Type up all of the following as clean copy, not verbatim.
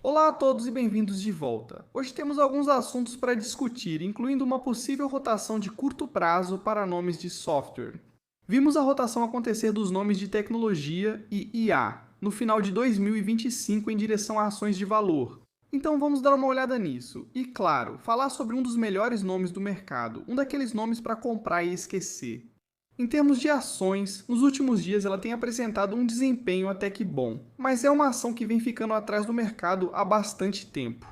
Olá a todos e bem-vindos de volta. Hoje temos alguns assuntos para discutir, incluindo uma possível rotação de curto prazo para nomes de software. Vimos a rotação acontecer dos nomes de tecnologia e IA no final de 2025 em direção a ações de valor. Então vamos dar uma olhada nisso. E claro, falar sobre um dos melhores nomes do mercado, um daqueles nomes para comprar e esquecer. Em termos de ações, nos últimos dias ela tem apresentado um desempenho até que bom, mas é uma ação que vem ficando atrás do mercado há bastante tempo.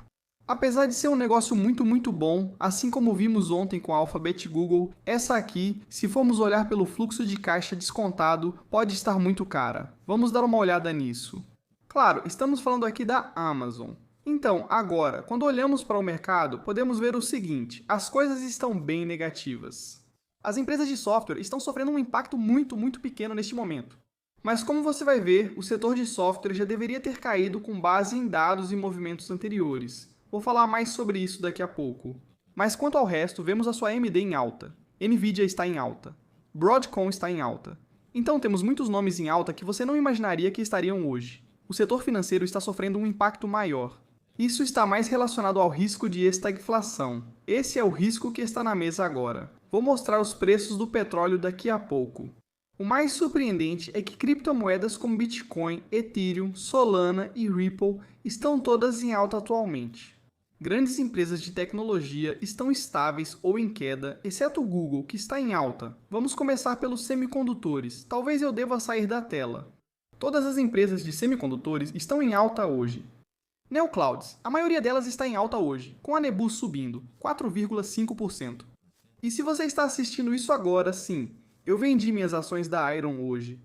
Apesar de ser um negócio muito bom, assim como vimos ontem com a Alphabet e Google, essa aqui, se formos olhar pelo fluxo de caixa descontado, pode estar muito cara. Vamos dar uma olhada nisso. Claro, estamos falando aqui da Amazon. Então, agora, quando olhamos para o mercado, podemos ver o seguinte: as coisas estão bem negativas. As empresas de software estão sofrendo um impacto muito pequeno neste momento. Mas como você vai ver, o setor de software já deveria ter caído com base em dados e movimentos anteriores. Vou falar mais sobre isso daqui a pouco. Mas quanto ao resto, vemos a sua AMD em alta. Nvidia está em alta. Broadcom está em alta. Então temos muitos nomes em alta que você não imaginaria que estariam hoje. O setor financeiro está sofrendo um impacto maior. Isso está mais relacionado ao risco de estagflação. Esse é o risco que está na mesa agora. Vou mostrar os preços do petróleo daqui a pouco. O mais surpreendente é que criptomoedas como Bitcoin, Ethereum, Solana e Ripple estão todas em alta atualmente. Grandes empresas de tecnologia estão estáveis ou em queda, exceto o Google, que está em alta. Vamos começar pelos semicondutores. Talvez eu deva sair da tela. Todas as empresas de semicondutores estão em alta hoje. Neoclouds, a maioria delas está em alta hoje, com a Nebu subindo, 4,5%. E se você está assistindo isso agora, sim, eu vendi minhas ações da Iron hoje.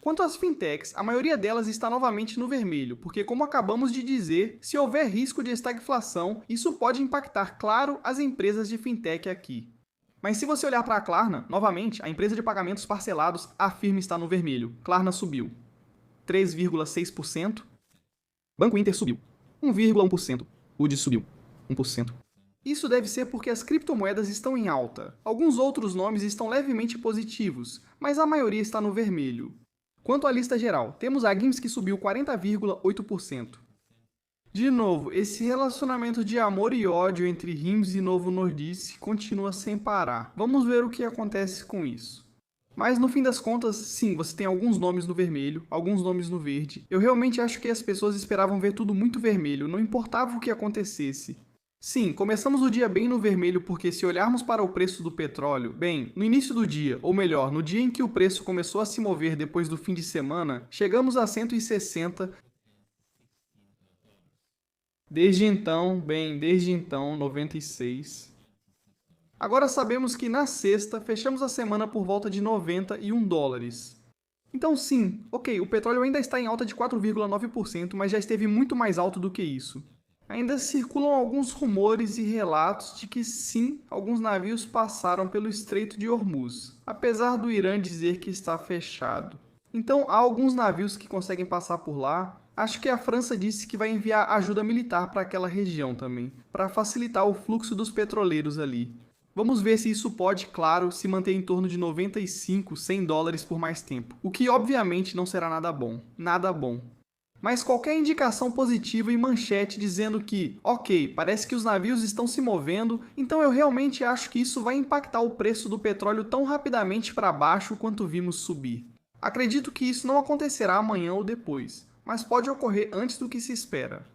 Quanto às fintechs, a maioria delas está novamente no vermelho, porque como acabamos de dizer, se houver risco de estagflação, isso pode impactar, claro, as empresas de fintech aqui. Mas se você olhar para a Klarna, novamente, a empresa de pagamentos parcelados, a firma está no vermelho. Klarna subiu 3,6%. Banco Inter subiu 1,1%. UDI subiu 1%. Isso deve ser porque as criptomoedas estão em alta. Alguns outros nomes estão levemente positivos, mas a maioria está no vermelho. Quanto à lista geral, temos a GIMS que subiu 40,8%. De novo, esse relacionamento de amor e ódio entre RIMS e Novo Nordisk continua sem parar. Vamos ver o que acontece com isso. Mas no fim das contas, sim, você tem alguns nomes no vermelho, alguns nomes no verde. Eu realmente acho que as pessoas esperavam ver tudo muito vermelho, não importava o que acontecesse. Sim, começamos o dia bem no vermelho porque se olharmos para o preço do petróleo, bem, no início do dia, ou melhor, no dia em que o preço começou a se mover depois do fim de semana, chegamos a 160. Desde então, 96. Agora sabemos que na sexta fechamos a semana por volta de 91 dólares. Então sim, ok, o petróleo ainda está em alta de 4,9%, mas já esteve muito mais alto do que isso. Ainda circulam alguns rumores e relatos de que sim, alguns navios passaram pelo Estreito de Hormuz, apesar do Irã dizer que está fechado. Então há alguns navios que conseguem passar por lá. Acho que a França disse que vai enviar ajuda militar para aquela região também, para facilitar o fluxo dos petroleiros ali. Vamos ver se isso pode, claro, se manter em torno de 95, 100 dólares por mais tempo, o que obviamente não será nada bom. Nada bom. Mas qualquer indicação positiva e manchete dizendo que, ok, parece que os navios estão se movendo, então eu realmente acho que isso vai impactar o preço do petróleo tão rapidamente para baixo quanto vimos subir. Acredito que isso não acontecerá amanhã ou depois, mas pode ocorrer antes do que se espera.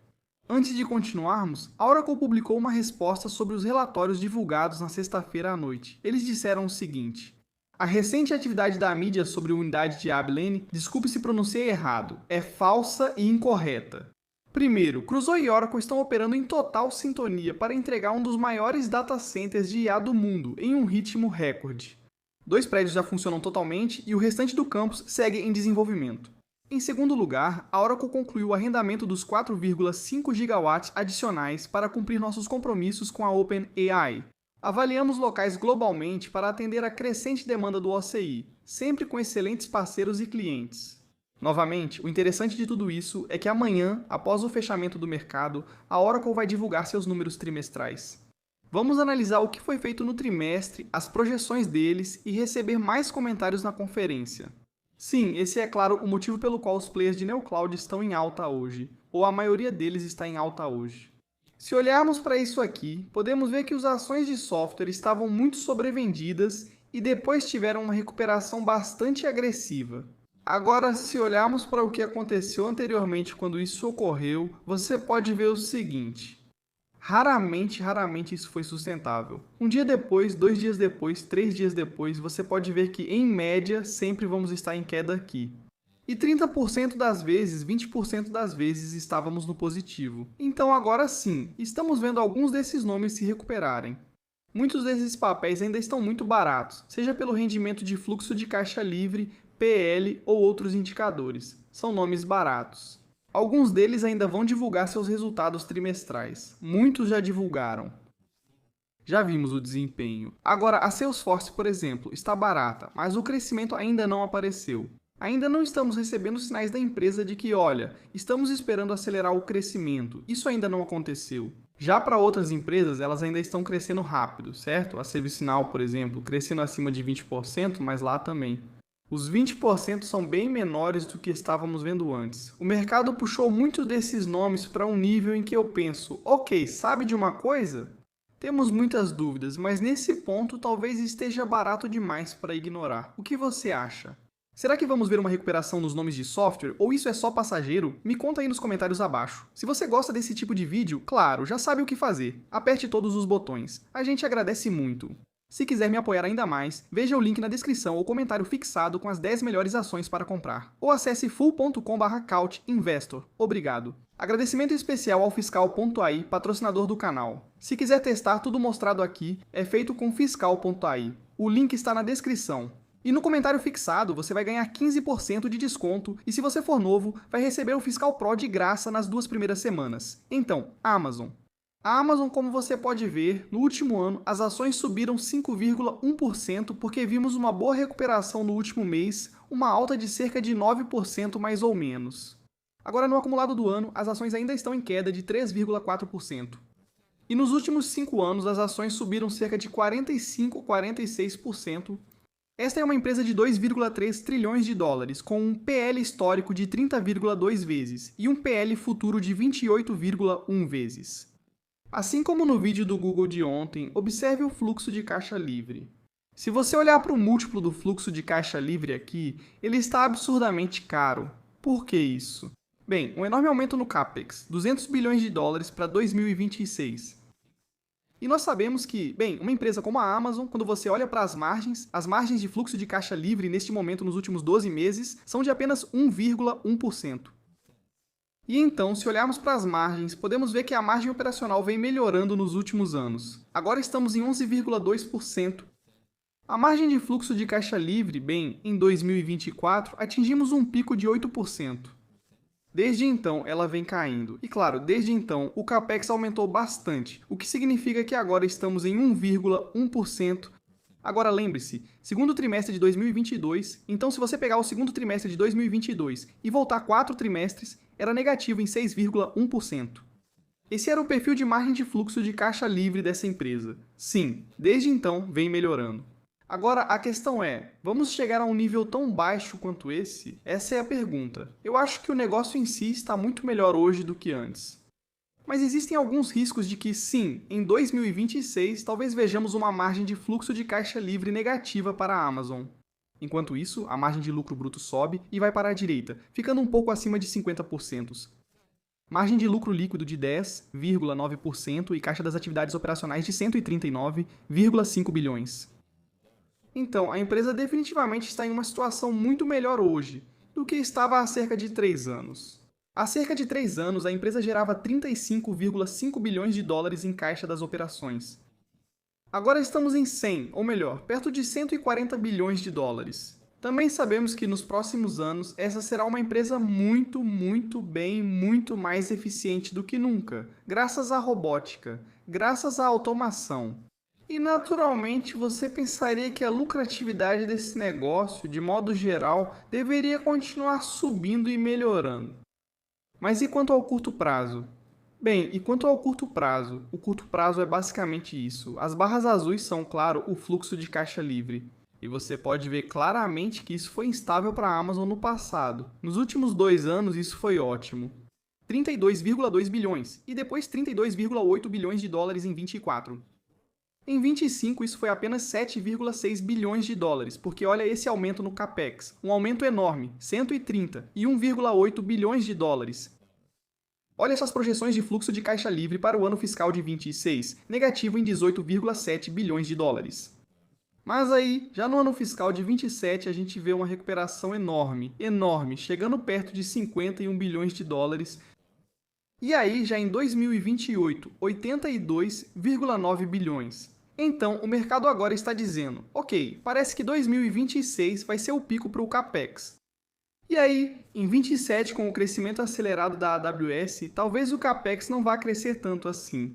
Antes de continuarmos, a Oracle publicou uma resposta sobre os relatórios divulgados na sexta-feira à noite. Eles disseram o seguinte: a recente atividade da mídia sobre a unidade de Abilene, desculpe se pronunciei errado, é falsa e incorreta. Primeiro, Crusoe e Oracle estão operando em total sintonia para entregar um dos maiores data centers de IA do mundo em um ritmo recorde. 2 prédios já funcionam totalmente e o restante do campus segue em desenvolvimento. Em segundo lugar, a Oracle concluiu o arrendamento dos 4,5 gigawatts adicionais para cumprir nossos compromissos com a OpenAI. Avaliamos locais globalmente para atender a crescente demanda do OCI, sempre com excelentes parceiros e clientes. Novamente, o interessante de tudo isso é que amanhã, após o fechamento do mercado, a Oracle vai divulgar seus números trimestrais. Vamos analisar o que foi feito no trimestre, as projeções deles e receber mais comentários na conferência. Sim, esse é claro o motivo pelo qual os players de Neocloud estão em alta hoje. ou a maioria deles está em alta hoje. Se olharmos para isso aqui, podemos ver que as ações de software estavam muito sobrevendidas e depois tiveram uma recuperação bastante agressiva. Agora, se olharmos para o que aconteceu anteriormente quando isso ocorreu, você pode ver o seguinte. Raramente isso foi sustentável. Um dia depois, 2 dias depois, 3 dias depois, você pode ver que, em média, sempre vamos estar em queda aqui. E 30% das vezes, 20% das vezes estávamos no positivo. Então agora sim, estamos vendo alguns desses nomes se recuperarem. Muitos desses papéis ainda estão muito baratos, seja pelo rendimento de fluxo de caixa livre, PL ou outros indicadores. São nomes baratos. Alguns deles ainda vão divulgar seus resultados trimestrais. Muitos já divulgaram. Já vimos o desempenho. Agora, a Salesforce, por exemplo, está barata, mas o crescimento ainda não apareceu. Ainda não estamos recebendo sinais da empresa de que, olha, estamos esperando acelerar o crescimento. Isso ainda não aconteceu. Já para outras empresas, elas ainda estão crescendo rápido, certo? A ServiceNow, por exemplo, crescendo acima de 20%, mas lá também. Os 20% são bem menores do que estávamos vendo antes. O mercado puxou muito desses nomes para um nível em que eu penso, ok, sabe de uma coisa? Temos muitas dúvidas, mas nesse ponto talvez esteja barato demais para ignorar. O que você acha? Será que vamos ver uma recuperação nos nomes de software, ou isso é só passageiro? Me conta aí nos comentários abaixo. Se você gosta desse tipo de vídeo, claro, já sabe o que fazer. Aperte todos os botões. A gente agradece muito. Se quiser me apoiar ainda mais, veja o link na descrição ou comentário fixado com as 10 melhores ações para comprar. Ou acesse full.com/couchinvestor. Obrigado. Agradecimento especial ao Fiscal.ai, patrocinador do canal. Se quiser testar tudo mostrado aqui, é feito com Fiscal.ai. O link está na descrição. E no comentário fixado, você vai ganhar 15% de desconto e se você for novo, vai receber o Fiscal Pro de graça nas 2 primeiras semanas. Então, Amazon. A Amazon, como você pode ver, no último ano, as ações subiram 5,1% porque vimos uma boa recuperação no último mês, uma alta de cerca de 9% mais ou menos. Agora, no acumulado do ano, as ações ainda estão em queda de 3,4%. E nos últimos 5 anos, as ações subiram cerca de 45, 46%. Esta é uma empresa de 2,3 trilhões de dólares, com um PL histórico de 30,2 vezes e um PL futuro de 28,1 vezes. Assim como no vídeo do Google de ontem, observe o fluxo de caixa livre. Se você olhar para o múltiplo do fluxo de caixa livre aqui, ele está absurdamente caro. Por que isso? Bem, um enorme aumento no CAPEX, 200 bilhões de dólares para 2026. E nós sabemos que, bem, uma empresa como a Amazon, quando você olha para as margens de fluxo de caixa livre neste momento nos últimos 12 meses são de apenas 1,1%. E então, se olharmos para as margens, podemos ver que a margem operacional vem melhorando nos últimos anos. Agora estamos em 11,2%. A margem de fluxo de caixa livre, bem, em 2024, atingimos um pico de 8%. Desde então, ela vem caindo. E claro, desde então, o CAPEX aumentou bastante, o que significa que agora estamos em 1,1%. Agora lembre-se, segundo trimestre de 2022, então se você pegar o segundo trimestre de 2022 e voltar 4 trimestres, era negativo em 6,1%. Esse era o perfil de margem de fluxo de caixa livre dessa empresa. Sim, desde então vem melhorando. Agora, a questão é, vamos chegar a um nível tão baixo quanto esse? Essa é a pergunta. Eu acho que o negócio em si está muito melhor hoje do que antes. Mas existem alguns riscos de que, sim, em 2026, talvez vejamos uma margem de fluxo de caixa livre negativa para a Amazon. Enquanto isso, a margem de lucro bruto sobe e vai para a direita, ficando um pouco acima de 50%. Margem de lucro líquido de 10,9% e caixa das atividades operacionais de 139,5 bilhões. Então, a empresa definitivamente está em uma situação muito melhor hoje do que estava há cerca de 3 anos. Há cerca de 3 anos, a empresa gerava 35,5 bilhões de dólares em caixa das operações. Agora estamos em 100, ou melhor, perto de 140 bilhões de dólares. Também sabemos que nos próximos anos, essa será uma empresa muito mais eficiente do que nunca, graças à robótica, graças à automação. E naturalmente você pensaria que a lucratividade desse negócio, de modo geral, deveria continuar subindo e melhorando. Mas e quanto ao curto prazo? Bem, e quanto ao curto prazo? O curto prazo é basicamente isso. As barras azuis são, claro, o fluxo de caixa livre. E você pode ver claramente que isso foi instável para a Amazon no passado. Nos últimos 2 anos isso foi ótimo. 32,2 bilhões, e depois 32,8 bilhões de dólares em 24. Em 25, isso foi apenas 7,6 bilhões de dólares, porque olha esse aumento no CAPEX, um aumento enorme, 130 e 1,8 bilhões de dólares. Olha essas projeções de fluxo de caixa livre para o ano fiscal de 26, negativo em 18,7 bilhões de dólares. Mas aí, já no ano fiscal de 27, a gente vê uma recuperação enorme, chegando perto de 51 bilhões de dólares. E aí, já em 2028, 82,9 bilhões. Então, o mercado agora está dizendo, ok, parece que 2026 vai ser o pico para o CAPEX. E aí, em 27, com o crescimento acelerado da AWS, talvez o CAPEX não vá crescer tanto assim.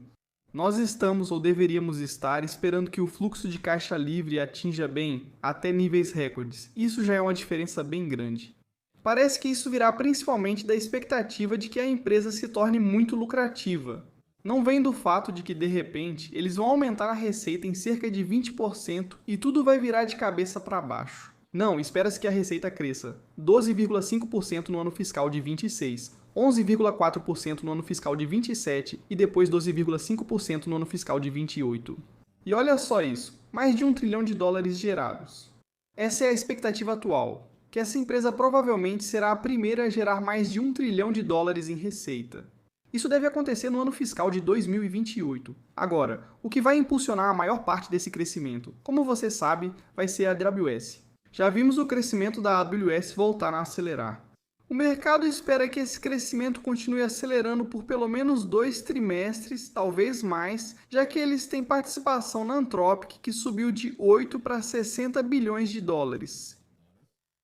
Nós estamos, ou deveríamos estar, esperando que o fluxo de caixa livre atinja bem até níveis recordes. Isso já é uma diferença bem grande. Parece que isso virá principalmente da expectativa de que a empresa se torne muito lucrativa. Não vem do fato de que, de repente, eles vão aumentar a receita em cerca de 20% e tudo vai virar de cabeça para baixo. Não, espera-se que a receita cresça 12,5% no ano fiscal de 26, 11,4% no ano fiscal de 27 e depois 12,5% no ano fiscal de 28. E olha só isso, mais de $1 trilhão gerados. Essa é a expectativa atual, que essa empresa provavelmente será a primeira a gerar mais de $1 trilhão em receita. Isso deve acontecer no ano fiscal de 2028. Agora, o que vai impulsionar a maior parte desse crescimento, como você sabe, vai ser a AWS. Já vimos o crescimento da AWS voltar a acelerar. O mercado espera que esse crescimento continue acelerando por pelo menos 2 trimestres, talvez mais, já que eles têm participação na Anthropic, que subiu de 8 para 60 bilhões de dólares.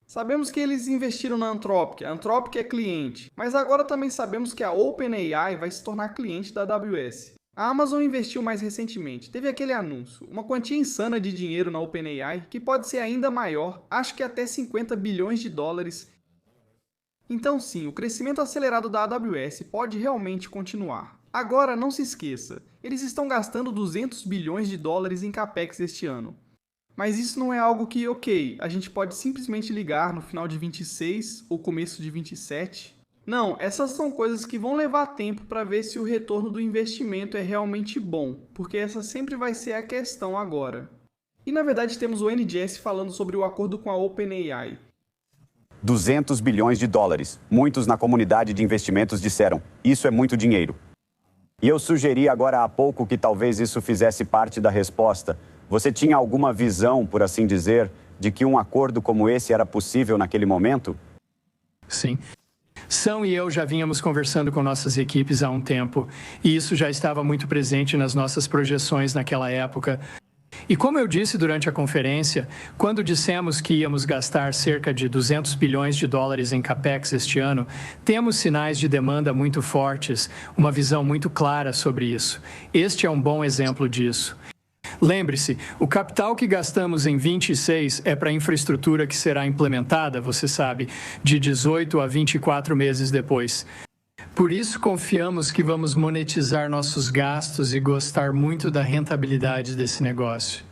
Sabemos que eles investiram na Anthropic, a Anthropic é cliente, mas agora também sabemos que a OpenAI vai se tornar cliente da AWS. A Amazon investiu mais recentemente, teve aquele anúncio, uma quantia insana de dinheiro na OpenAI, que pode ser ainda maior, acho que até 50 bilhões de dólares. Então sim, o crescimento acelerado da AWS pode realmente continuar. Agora, não se esqueça, eles estão gastando 200 bilhões de dólares em CAPEX este ano. Mas isso não é algo que, ok, a gente pode simplesmente ligar no final de 26 ou começo de 27. Não, essas são coisas que vão levar tempo para ver se o retorno do investimento é realmente bom, porque essa sempre vai ser a questão agora. E na verdade temos o NGS falando sobre o acordo com a OpenAI. 200 bilhões de dólares. Muitos na comunidade de investimentos disseram, isso é muito dinheiro. E eu sugeri agora há pouco que talvez isso fizesse parte da resposta. Você tinha alguma visão, por assim dizer, de que um acordo como esse era possível naquele momento? Sim. Sam e eu já vínhamos conversando com nossas equipes há um tempo, e isso já estava muito presente nas nossas projeções naquela época. E como eu disse durante a conferência, quando dissemos que íamos gastar cerca de 200 bilhões de dólares em CAPEX este ano, temos sinais de demanda muito fortes, uma visão muito clara sobre isso. Este é um bom exemplo disso. Lembre-se, o capital que gastamos em 26 é para a infraestrutura que será implementada, você sabe, de 18 a 24 meses depois. Por isso, confiamos que vamos monetizar nossos gastos e gostar muito da rentabilidade desse negócio.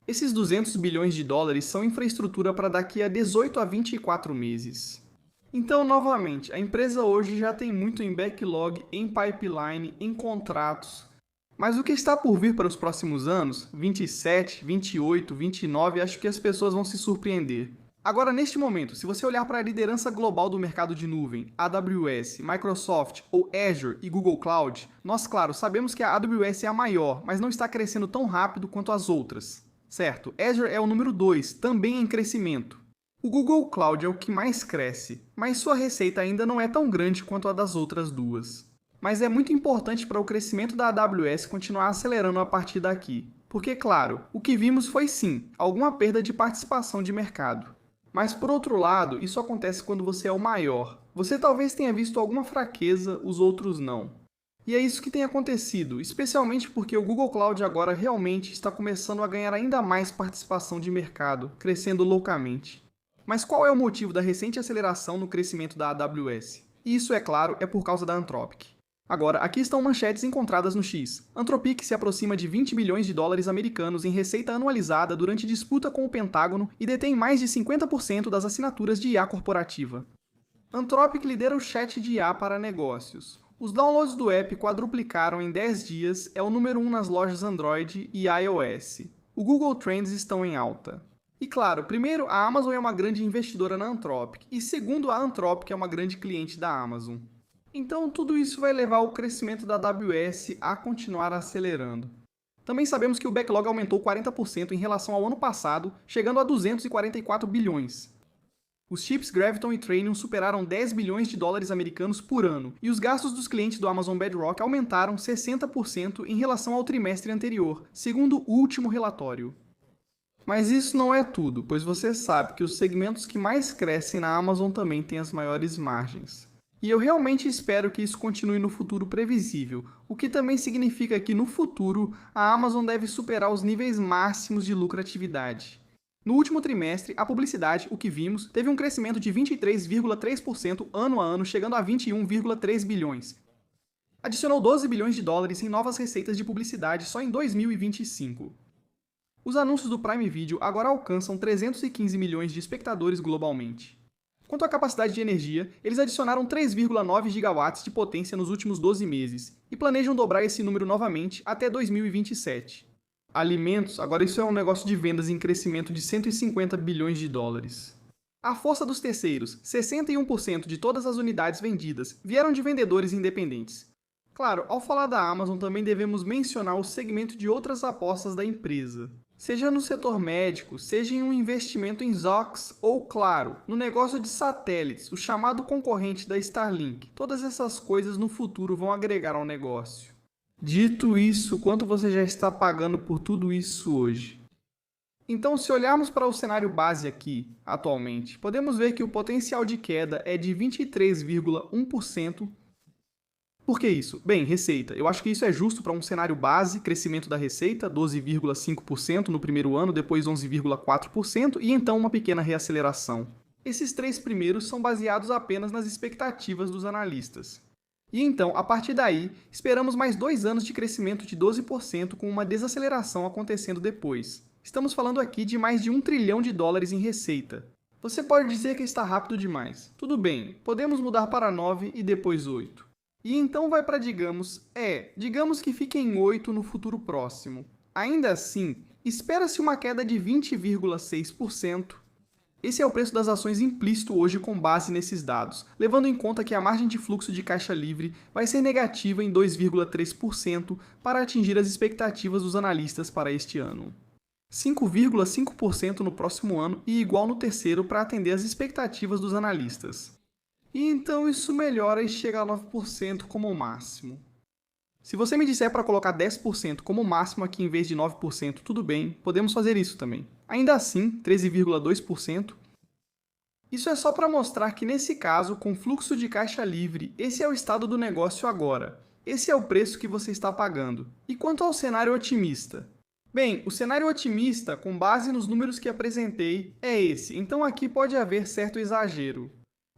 Esses 200 bilhões de dólares são infraestrutura para daqui a 18 a 24 meses. Então, novamente, a empresa hoje já tem muito em backlog, em pipeline, em contratos. Mas o que está por vir para os próximos anos, 27, 28, 29, acho que as pessoas vão se surpreender. Agora, neste momento, se você olhar para a liderança global do mercado de nuvem, AWS, Microsoft ou Azure e Google Cloud, nós, claro, sabemos que a AWS é a maior, mas não está crescendo tão rápido quanto as outras. Certo, Azure é o número 2, também em crescimento. O Google Cloud é o que mais cresce, mas sua receita ainda não é tão grande quanto a das outras duas. Mas é muito importante para o crescimento da AWS continuar acelerando a partir daqui. Porque, claro, o que vimos foi sim, alguma perda de participação de mercado. Mas, por outro lado, isso acontece quando você é o maior. Você talvez tenha visto alguma fraqueza, os outros não. E é isso que tem acontecido, especialmente porque o Google Cloud agora realmente está começando a ganhar ainda mais participação de mercado, crescendo loucamente. Mas qual é o motivo da recente aceleração no crescimento da AWS? E isso, é claro, é por causa da Anthropic. Agora, aqui estão manchetes encontradas no X. Anthropic se aproxima de 20 bilhões de dólares americanos em receita anualizada durante disputa com o Pentágono e detém mais de 50% das assinaturas de IA corporativa. Anthropic lidera o chat de IA para negócios. Os downloads do app quadruplicaram em 10 dias, é o número 1 nas lojas Android e iOS. O Google Trends estão em alta. E claro, primeiro, a Amazon é uma grande investidora na Anthropic, e segundo, a Anthropic é uma grande cliente da Amazon. Então, tudo isso vai levar o crescimento da AWS a continuar acelerando. Também sabemos que o backlog aumentou 40% em relação ao ano passado, chegando a 244 bilhões. Os chips Graviton e Trainium superaram 10 bilhões de dólares americanos por ano, e os gastos dos clientes do Amazon Bedrock aumentaram 60% em relação ao trimestre anterior, segundo o último relatório. Mas isso não é tudo, pois você sabe que os segmentos que mais crescem na Amazon também têm as maiores margens. E eu realmente espero que isso continue no futuro previsível, o que também significa que no futuro a Amazon deve superar os níveis máximos de lucratividade. No último trimestre, a publicidade, o que vimos, teve um crescimento de 23,3% ano a ano, chegando a 21,3 bilhões. Adicionou 12 bilhões de dólares em novas receitas de publicidade só em 2025. Os anúncios do Prime Video agora alcançam 315 milhões de espectadores globalmente. Quanto à capacidade de energia, eles adicionaram 3,9 gigawatts de potência nos últimos 12 meses e planejam dobrar esse número novamente até 2027. Alimentos, agora isso é um negócio de vendas em crescimento de 150 bilhões de dólares. A força dos terceiros, 61% de todas as unidades vendidas, vieram de vendedores independentes. Claro, ao falar da Amazon também devemos mencionar o segmento de outras apostas da empresa. Seja no setor médico, seja em um investimento em Zox ou, claro, no negócio de satélites, o chamado concorrente da Starlink. Todas essas coisas no futuro vão agregar ao negócio. Dito isso, quanto você já está pagando por tudo isso hoje? Então, se olharmos para o cenário base aqui, atualmente, podemos ver que o potencial de queda é de 23,1%. Por que isso? Bem, receita. Eu acho que isso é justo para um cenário base, crescimento da receita, 12,5% no primeiro ano, depois 11,4% e então uma pequena reaceleração. Esses três primeiros são baseados apenas nas expectativas dos analistas. E então, a partir daí, esperamos mais 2 anos de crescimento de 12% com uma desaceleração acontecendo depois. Estamos falando aqui de mais de $1 trilhão em receita. Você pode dizer que está rápido demais. Tudo bem, podemos mudar para 9 e depois 8. E então vai para digamos que fique em 8 no futuro próximo. Ainda assim, espera-se uma queda de 20,6%. Esse é o preço das ações implícito hoje com base nesses dados, levando em conta que a margem de fluxo de caixa livre vai ser negativa em 2,3% para atingir as expectativas dos analistas para este ano. 5,5% no próximo ano e igual no terceiro para atender às expectativas dos analistas. E então isso melhora e chega a 9% como máximo. Se você me disser para colocar 10% como máximo aqui em vez de 9%, tudo bem, podemos fazer isso também. Ainda assim, 13,2%. Isso é só para mostrar que nesse caso, com fluxo de caixa livre, esse é o estado do negócio agora. Esse é o preço que você está pagando. E quanto ao cenário otimista? Bem, o cenário otimista, com base nos números que apresentei, é esse, então aqui pode haver certo exagero.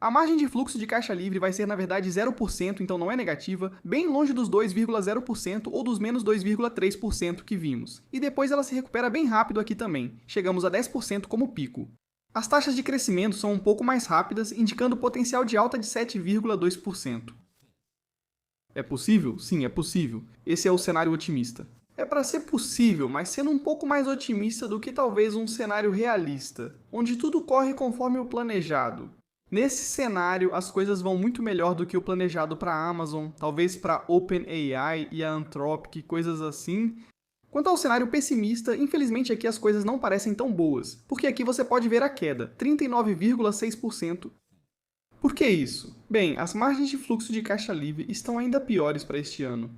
A margem de fluxo de caixa livre vai ser, na verdade, 0%, então não é negativa, bem longe dos 2,0% ou dos menos 2,3% que vimos. E depois ela se recupera bem rápido aqui também, chegamos a 10% como pico. As taxas de crescimento são um pouco mais rápidas, indicando potencial de alta de 7,2%. É possível? Sim, é possível. Esse é o cenário otimista. É para ser possível, mas sendo um pouco mais otimista do que talvez um cenário realista, onde tudo corre conforme o planejado. Nesse cenário, as coisas vão muito melhor do que o planejado para a Amazon, talvez para a OpenAI e a Anthropic, coisas assim. Quanto ao cenário pessimista, infelizmente aqui as coisas não parecem tão boas, porque aqui você pode ver a queda, 39,6%. Por que isso? Bem, as margens de fluxo de caixa livre estão ainda piores para este ano.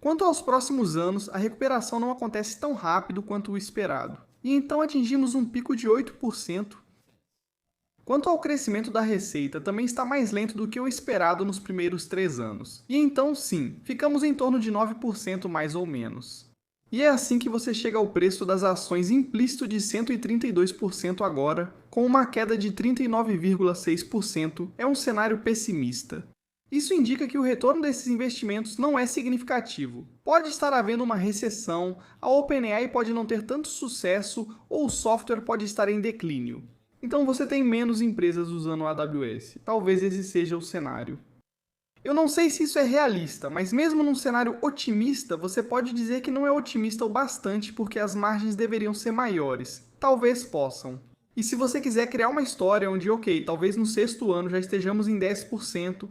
Quanto aos próximos anos, a recuperação não acontece tão rápido quanto o esperado, e então atingimos um pico de 8%. Quanto ao crescimento da receita, também está mais lento do que o esperado nos primeiros 3 anos. E então sim, ficamos em torno de 9% mais ou menos. E é assim que você chega ao preço das ações implícito de 132% agora, com uma queda de 39,6%, é um cenário pessimista. Isso indica que o retorno desses investimentos não é significativo. Pode estar havendo uma recessão, a OpenAI pode não ter tanto sucesso ou o software pode estar em declínio. Então você tem menos empresas usando o AWS. Talvez esse seja o cenário. Eu não sei se isso é realista, mas mesmo num cenário otimista, você pode dizer que não é otimista o bastante porque as margens deveriam ser maiores. Talvez possam. E se você quiser criar uma história onde, ok, talvez no 6º ano já estejamos em 10%,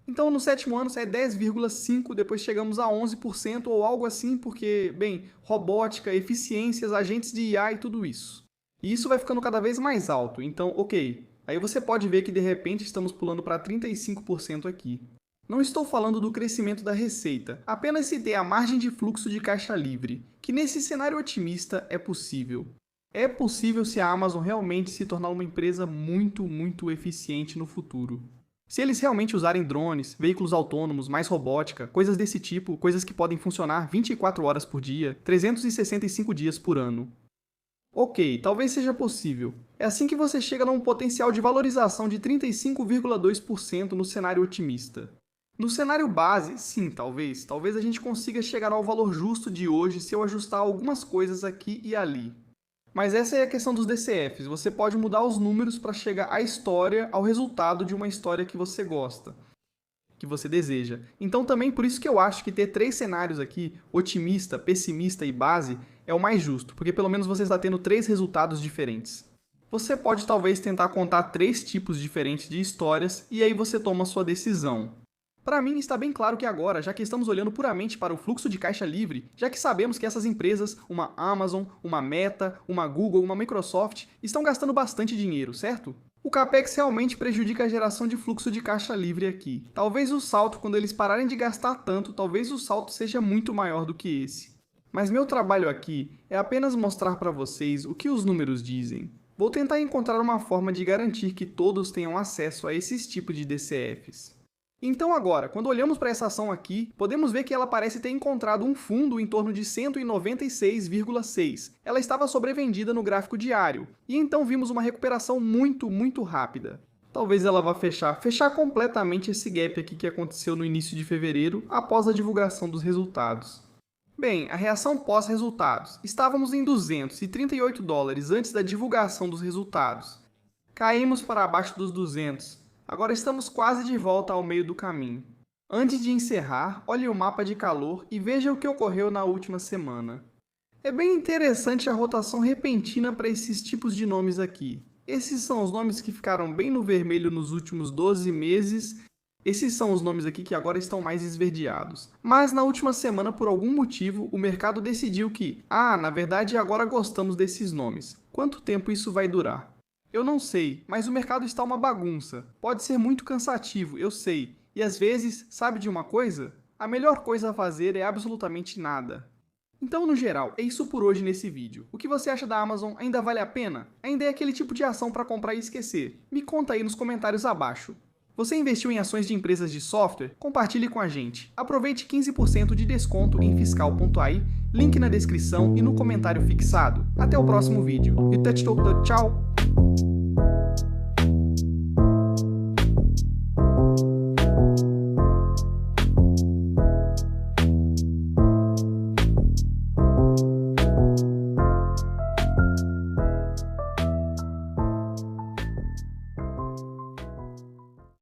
então no 7º ano sai 10,5%, depois chegamos a 11% ou algo assim, porque, bem, robótica, eficiências, agentes de IA e tudo isso. E isso vai ficando cada vez mais alto, então, ok. Aí você pode ver que de repente estamos pulando para 35% aqui. Não estou falando do crescimento da receita, apenas citei a margem de fluxo de caixa livre, que nesse cenário otimista é possível. É possível se a Amazon realmente se tornar uma empresa muito eficiente no futuro. Se eles realmente usarem drones, veículos autônomos, mais robótica, coisas desse tipo, coisas que podem funcionar 24 horas por dia, 365 dias por ano. Ok, talvez seja possível. É assim que você chega num potencial de valorização de 35,2% no cenário otimista. No cenário base, sim, talvez a gente consiga chegar ao valor justo de hoje se eu ajustar algumas coisas aqui e ali. Mas essa é a questão dos DCFs, você pode mudar os números para chegar à história, ao resultado de uma história que você gosta, que você deseja. Então também por isso que eu acho que ter 3 cenários aqui, otimista, pessimista e base, é o mais justo, porque pelo menos você está tendo 3 resultados diferentes. Você pode talvez tentar contar 3 tipos diferentes de histórias e aí você toma a sua decisão. Para mim está bem claro que agora, já que estamos olhando puramente para o fluxo de caixa livre, já que sabemos que essas empresas, uma Amazon, uma Meta, uma Google, uma Microsoft, estão gastando bastante dinheiro, certo? O CAPEX realmente prejudica a geração de fluxo de caixa livre aqui. Talvez o salto, quando eles pararem de gastar tanto, talvez o salto seja muito maior do que esse. Mas meu trabalho aqui é apenas mostrar para vocês o que os números dizem. Vou tentar encontrar uma forma de garantir que todos tenham acesso a esses tipos de DCFs. Então agora, quando olhamos para essa ação aqui, podemos ver que ela parece ter encontrado um fundo em torno de 196,6. Ela estava sobrevendida no gráfico diário, e então vimos uma recuperação muito rápida. Talvez ela vá fechar completamente esse gap aqui que aconteceu no início de fevereiro, após a divulgação dos resultados. Bem, a reação pós-resultados. Estávamos em $238 antes da divulgação dos resultados. Caímos para abaixo dos 200. Agora estamos quase de volta ao meio do caminho. Antes de encerrar, olhe o mapa de calor e veja o que ocorreu na última semana. É bem interessante a rotação repentina para esses tipos de nomes aqui. Esses são os nomes que ficaram bem no vermelho nos últimos 12 meses. Esses são os nomes aqui que agora estão mais esverdeados. Mas na última semana, por algum motivo, o mercado decidiu que, na verdade agora gostamos desses nomes. Quanto tempo isso vai durar? Eu não sei, mas o mercado está uma bagunça. Pode ser muito cansativo, eu sei. E às vezes, sabe de uma coisa? A melhor coisa a fazer é absolutamente nada. Então, no geral, é isso por hoje nesse vídeo. O que você acha da Amazon? Ainda vale a pena? Ainda é aquele tipo de ação para comprar e esquecer? Me conta aí nos comentários abaixo. Você investiu em ações de empresas de software? Compartilhe com a gente. Aproveite 15% de desconto em fiscal.ai, link na descrição e no comentário fixado. Até o próximo vídeo. E tchau!